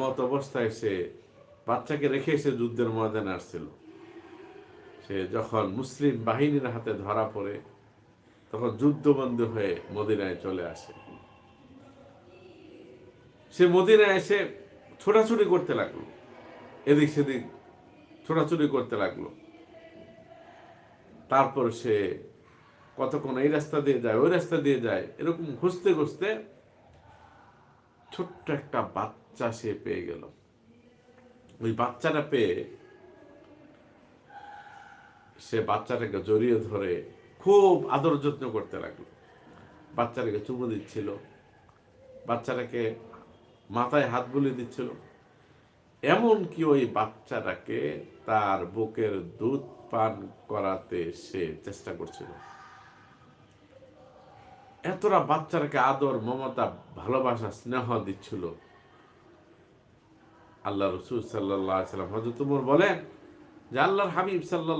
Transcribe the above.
এমত অবস্থায় সে বাচ্চাকে রেখে সে যুদ্ধের ময়দানে আসছিল। সে যখন মুসলিম বাহিনীর হাতে ধরা পড়ে তখন যুদ্ধবন্দী হয়ে মদিনায় চলে আসে। সে মদিনায় এসে ছোটাছুটি করতে লাগলো, এদিক সেদিক ছোটাছুটি করতে লাগলো। তারপর সে কতক্ষণ এই রাস্তা দিয়ে যায়, ওই রাস্তা দিয়ে যায়, এরকম খুঁজতে খুঁজতে ছোট্ট একটা বাচ্চা সে পেয়ে গেল। ওই বাচ্চাটা পেয়ে সে বাচ্চাটাকে জড়িয়ে ধরে খুব আদর যত্ন করতে লাগলো। বাচ্চাটাকে চুমু দিচ্ছিল, বাচ্চাটাকে মাথায় হাত বুলিয়ে দিচ্ছিল, এমনকি ওই বাচ্চাটাকে তার বুকের দুধ পান করাতে সে চেষ্টা করছিল। এতটা বাচ্চাটাকে আদর, মমতা, ভালোবাসা, স্নেহ দিচ্ছিল। আল্লাহ রসুল সাল্লাল্লাহু আলাইহি ওয়াসাল্লাম হযরত ওমর বলেন যে আল্লাহর হাবিব সাল্লাল্লাহু